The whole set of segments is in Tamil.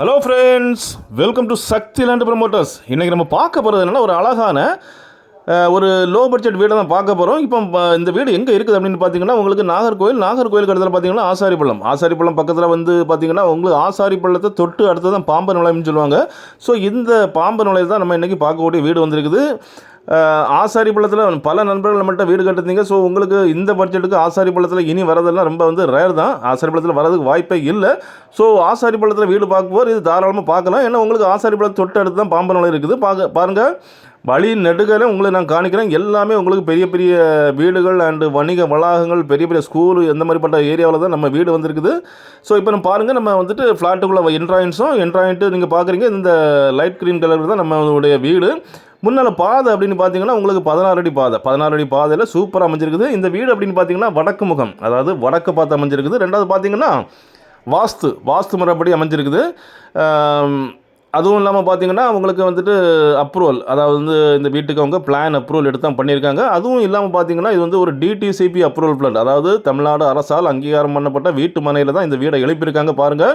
Hello friends, welcome to Shakti land promoters. இன்றைக்கி நம்ம பார்க்க போகிறது என்னென்னா, ஒரு அழகான ஒரு லோ பட்ஜெட் வீடை தான் பார்க்க போகிறோம். இப்போ இந்த வீடு எங்கே இருக்குது அப்படின்னு பார்த்தீங்கன்னா, உங்களுக்கு நாகர்கோயிலுக்கு இடத்துல பார்த்தீங்கன்னா ஆசாரிப்பள்ளம் பக்கத்தில் வந்து பார்த்தீங்கன்னா, உங்களுக்கு ஆசாரிப்பள்ளத்தை தொட்டு அடுத்து தான் பாம்பன் நிலையம்னு சொல்லுவாங்க. ஸோ இந்த பாம்பன் நிலையம் தான் நம்ம இன்றைக்கி பார்க்கக்கூடிய வீடு வந்திருக்குது. ஆசாரிப்பள்ளத்தில் பல நண்பர்கள் நம்மள்கிட்ட வீடு கட்டுறீங்க. ஸோ உங்களுக்கு இந்த பட்ஜெட்டுக்கு ஆசாரிப்பள்ளத்தில் இனி வரதெல்லாம் ரொம்ப வந்து ரேர் தான். ஆசாரிப்பள்ளத்தில் வரதுக்கு வாய்ப்பே இல்லை. ஸோ ஆசாரிப்பள்ளத்தில் வீடு பார்க்கும்போது இது தாராளமாக பார்க்கலாம். ஏன்னா உங்களுக்கு ஆசாரிப்பள்ளத்தை தொட்டு அடுத்து தான் பாம்பன் நிலையம் இருக்குது. பாருங்கள், வழி நெடுகலை உங்களுக்கு நான் காணிக்கிறேன். எல்லாமே உங்களுக்கு பெரிய பெரிய வீடுகள் அண்டு வணிக வளாகங்கள், பெரிய பெரிய ஸ்கூலு, எந்த மாதிரிப்பட்ட ஏரியாவில் தான் நம்ம வீடு வந்திருக்குது. ஸோ இப்போ நம்ம பாருங்கள், நம்ம வந்துட்டு ஃப்ளாட்டுக்குள்ளே என்ட்ராயின்ட்டு நீங்கள் பார்க்குறீங்க. இந்த லைட் க்ரீன் கலர் தான் நம்மளுடைய வீடு. முன்னால் பாதை அப்படின்னு பார்த்தீங்கன்னா உங்களுக்கு 16 அடி பாதையில் சூப்பராக அமைஞ்சிருக்குது. இந்த வீடு அப்படின்னு பார்த்தீங்கன்னா வடக்கு முகம், அதாவது வடக்கு பார்த்து அமைஞ்சிருக்குது. ரெண்டாவது பார்த்தீங்கன்னா வாஸ்து முறைப்படி அமைஞ்சிருக்குது. அதுவும் இல்லாமல் பார்த்தீங்கன்னா உங்களுக்கு வந்துட்டு அப்ரூவல், அதாவது வந்து இந்த வீட்டுக்கு அவங்க பிளான் அப்ரூவல் எடுத்து தான் பண்ணியிருக்காங்க. அதுவும் இல்லாமல் பார்த்தீங்கன்னா இது வந்து ஒரு டிடிசிபி அப்ரூவல் பிளான், அதாவது தமிழ்நாடு அரசால் அங்கீகாரம் பண்ணப்பட்ட வீட்டு மனையில் தான் இந்த வீடை எழுப்பியிருக்காங்க. பாருங்கள்,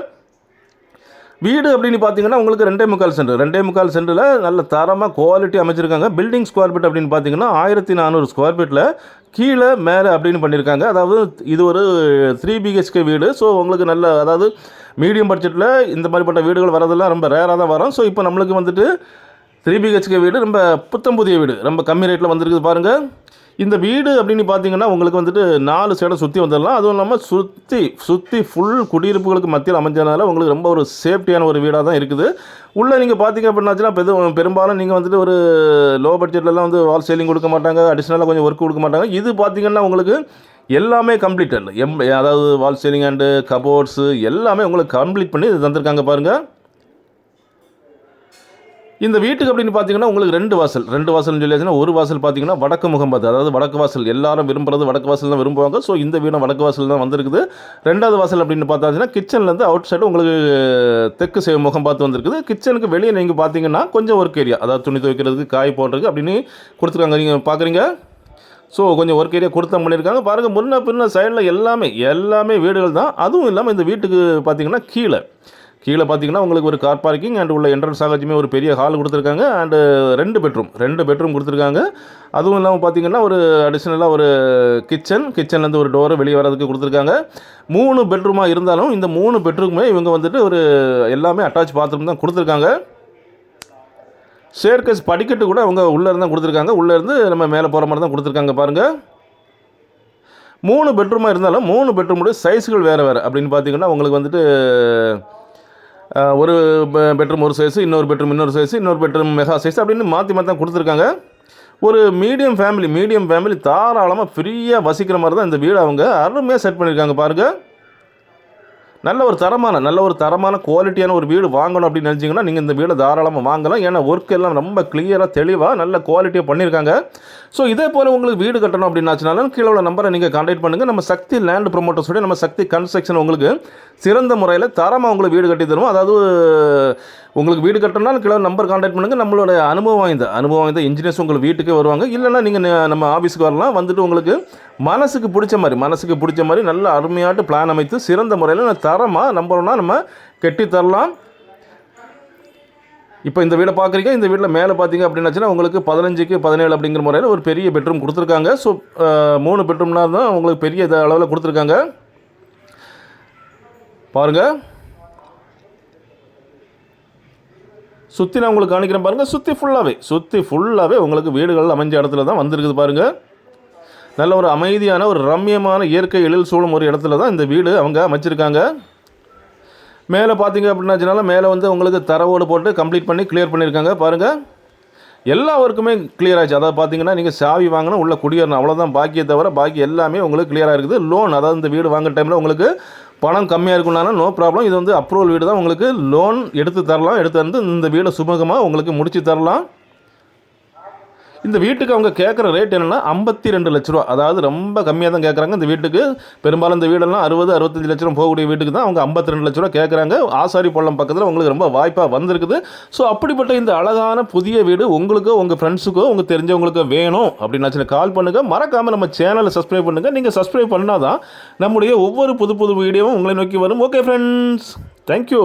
வீடு அப்படின்னு பார்த்தீங்கன்னா உங்களுக்கு 2.25 சென்டில் நல்ல தரமாக குவாலிட்டி அமைச்சிருக்காங்க. பில்டிங் ஸ்கொயர் ஃபீட் அப்படின்னு பார்த்தீங்கன்னா 1400 ஸ்கொயர் ஃபீட்டில் கீழே மேலே அப்படின்னு பண்ணியிருக்காங்க. அதாவது இது ஒரு 3 BHK வீடு. ஸோ உங்களுக்கு நல்ல, அதாவது மீடியம் பட்ஜெட்டில் இந்த மாதிரிப்பட்ட வீடுகள் வரதெல்லாம் ரொம்ப ரேராக தான் வரும். ஸோ இப்போ நம்மளுக்கு வந்துட்டு 3 BHK வீடு ரொம்ப புத்தம் புதிய வீடு, ரொம்ப கம்மி ரேட்டில் வந்திருக்குது. பாருங்கள், இந்த வீடு அப்படின்னு பார்த்தீங்கன்னா உங்களுக்கு வந்துட்டு 4 சைடை சுற்றி வந்துடலாம். அதுவும் இல்லாமல் சுற்றி ஃபுல் குடியிருப்புகளுக்கு மத்தியில் அமைஞ்சதுனால உங்களுக்கு ரொம்ப ஒரு சேஃப்டியான ஒரு வீடாக தான் இருக்குது. உள்ளே நீங்கள் பார்த்தீங்க அப்படின்னாச்சுன்னா பெரும்பாலும் நீங்கள் வந்துட்டு ஒரு லோ பட்ஜெட்லலாம் வந்து வால் சீலிங் கொடுக்க மாட்டாங்க, அடிஷ்னலாக கொஞ்சம் ஒர்க் கொடுக்க மாட்டாங்க. இது பார்த்தீங்கன்னா உங்களுக்கு எல்லாமே கம்ப்ளீட்டட், அதாவது வால் சீலிங் அண்டு கபோர்ட்ஸு எல்லாமே உங்களுக்கு கம்ப்ளீட் பண்ணி இது தந்திருக்காங்க. பாருங்கள், இந்த வீட்டுக்கு அப்படின்னு பார்த்தீங்கன்னா உங்களுக்கு ரெண்டு வாசல்னு சொல்லியாச்சுன்னா, ஒரு வாசல் பார்த்தீங்கன்னா வடக்கு முகம் பார்த்து, அதாவது வடக்கு வாசல் எல்லாரும் விரும்புறது வடக்கு வாசல் தான் விரும்புவாங்க. ஸோ இந்த வீடும் வடக்கு வாசல் தான் வந்திருக்குது. ரெண்டாவது வாசல் அப்படின்னு பார்த்தாச்சுன்னா கிச்சன்லேருந்து அவுட் சைடு உங்களுக்கு தெற்கு முகம் பார்த்து வந்திருக்குது. கிச்சனுக்கு வெளியே நீங்கள் பார்த்தீங்கன்னா கொஞ்சம் ஒர்க் ஏரியா, அதாவது துணி துவைக்கிறதுக்கு, காய் போடுறதுக்கு அப்படின்னு கொடுத்துருக்காங்க. நீங்கள் பார்க்குறீங்க. ஸோ கொஞ்சம் ஒர்க் ஏரியா கொடுத்தா பண்ணியிருக்காங்க. பாருங்கள், முன்ன பின்ன சைடில் எல்லாமே வீடுகள் தான். அதுவும் இல்லாமல் இந்த வீட்டுக்கு பார்த்தீங்கன்னா கீழே பார்த்தீங்கன்னா உங்களுக்கு ஒரு கார் பார்க்கிங் அண்ட் உள்ள என்ட்ரன்ஸ் ஆகாச்சுமே ஒரு பெரிய ஹால் கொடுத்துருக்காங்க. அண்டு 2 பெட்ரூம் கொடுத்துருக்காங்க. அதுவும் இல்லாமல் பார்த்தீங்கன்னா ஒரு அடிஷ்னலாக ஒரு கிச்சன்லேருந்து ஒரு டோரு வெளியே வரதுக்கு கொடுத்துருக்காங்க. 3 பெட்ரூமாக இருந்தாலும் இந்த 3 பெட்ரூமே இவங்க வந்துட்டு ஒரு எல்லாமே அட்டாச் பாத்ரூம் தான் கொடுத்துருக்காங்க. ஸ்டேர்கேஸ் படிக்கட்டு கூட அவங்க உள்ளே இருந்தால் கொடுத்துருக்காங்க. உள்ளேருந்து நம்ம மேலே போகிற மாதிரி தான் கொடுத்துருக்காங்க. பாருங்கள், 3 பெட்ரூமாக இருந்தாலும் 3 பெட்ரூமோட சைஸுகள் வேறு அப்படின்னு பார்த்தீங்கன்னா உங்களுக்கு வந்துட்டு ஒரு பெட்ரூம் ஒரு சைஸு, இன்னொரு பெட்ரூம் மெகா சைஸ் அப்படின்னு மாற்றி தான் கொடுத்துருக்காங்க. ஒரு மீடியம் ஃபேமிலி தாராளமாக ஃப்ரீயாக வசிக்கிற மாதிரி தான் இந்த வீடு அவங்க அருமையாக செட் பண்ணியிருக்காங்க. பாருங்கள், நல்ல ஒரு தரமான குவாலிட்டியான ஒரு வீடு வாங்கணும் அப்படின்னு நினச்சிங்கன்னா நீங்கள் இந்த வீடை தாராளமாக வாங்கலாம். ஏன்னா ஒர்க் எல்லாம் ரொம்ப கிளியராக தெளிவாக நல்ல குவாலிட்டியாக பண்ணியிருக்காங்க. ஸோ இதே போல் உங்களுக்கு வீடு கட்டணும் அப்படின்னாச்சுனாலும் கீழே உள்ள நம்பரை நீங்கள் கான்டாக்ட் பண்ணுங்கள். நம்ம சக்தி லேண்ட் ப்ரமோட்டர்ஸோட நம்ம சக்தி கன்ஸ்ட்ரக்ஷன் உங்களுக்கு சிறந்த முறையில் தரமாக உங்களுக்கு வீடு கட்டி தருவோம். அதாவது உங்களுக்கு வீடு கட்டணும்னா கீழே நம்பர் கான்டாக்ட் பண்ணுங்கள். நம்மளோட அனுபவம் வாய்ந்த இன்ஜினியர்ஸ் உங்கள் வீட்டுக்கே வருவாங்க. இல்லைன்னா நீங்கள் நம்ம ஆஃபீஸுக்கு வரலாம். வந்துட்டு உங்களுக்கு மனசுக்கு பிடிச்ச மாதிரி நல்ல அருமையாட்டு பிளான் அமைத்து சிறந்த முறையில் தரமாக நம்புறோம்னா நம்ம கட்டி தரலாம். இப்போ இந்த வீடை பார்க்குறீங்க. இந்த வீட்டில் மேலே பார்த்தீங்க அப்படின்னாச்சுன்னா உங்களுக்கு 15க்கு 17 அப்படிங்கிற முறையில் ஒரு பெரிய பெட்ரூம் கொடுத்துருக்காங்க. ஸோ 3 பெட்ரூம்னா தான் உங்களுக்கு பெரிய அளவில் கொடுத்துருக்காங்க. பாருங்கள், சுற்றி நான் உங்களுக்கு காணிக்கிறேன். பாருங்கள், சுற்றி ஃபுல்லாகவே உங்களுக்கு வீடுகள் அமைஞ்ச இடத்துல தான் வந்திருக்குது. பாருங்கள், நல்ல ஒரு அமைதியான ஒரு ரம்மியமான இயற்கை எழில் சூழும் ஒரு இடத்துல தான் இந்த வீடு அவங்க அமைச்சிருக்காங்க. மேலே பார்த்தீங்க அப்படின்னாச்சுனால மேலே வந்து உங்களுக்கு தரவோடு போட்டு கம்ப்ளீட் பண்ணி கிளியர் பண்ணியிருக்காங்க. பாருங்கள், எல்லா ஒர்க்குமே கிளியர் ஆச்சு. அதாவது பார்த்தீங்கன்னா நீங்கள் சாவி வாங்கினா உள்ள குடியேறணும், அவ்வளோதான். பாக்கியை தவிர பாக்கி எல்லாமே உங்களுக்கு கிளியராக இருக்குது. லோன், அதாவது இந்த வீடு வாங்குற டைமில் உங்களுக்கு பணம் கம்மியாக இருக்குன்னாலும் நோ ப்ராப்ளம். இது வந்து அப்ரூவல் வீடு தான். உங்களுக்கு லோன் எடுத்து தந்து இந்த வீடை சுமூகமாக உங்களுக்கு முடித்து தரலாம். இந்த வீட்டுக்கு அவங்க கேட்குற ரேட் என்னென்னா 52 லட்ச ரூபா, அதாவது ரொம்ப கம்மியாக தான் கேட்குறாங்க இந்த வீட்டுக்கு. பெரும்பாலும் இந்த வீடெல்லாம் 60-65 லட்ச ரூபா போகக்கூடிய வீட்டுக்கு தான் அவங்க 52 லட்ச ரூபா கேட்குறாங்க. ஆசாரிப்பள்ளம் பக்கத்தில் உங்களுக்கு ரொம்ப வாய்ப்பாக வந்திருக்குது. ஸோ அப்படிப்பட்ட இந்த அழகான புதிய வீடு உங்களுக்கோ உங்கள் ஃப்ரெண்ட்ஸுக்கோ உங்கள் தெரிஞ்சவங்களுக்கோ வேணும் அப்படின்னாச்சுன்னா கால் பண்ணுங்கள். மறக்காமல் நம்ம சேனலை சப்ஸ்கிரைப் பண்ணுங்கள். நீங்கள் சப்ஸ்கிரைப் பண்ணால் தான் நம்முடைய ஒவ்வொரு புது வீடியோவும் உங்களை நோக்கி வரும். Okay friends, thank you.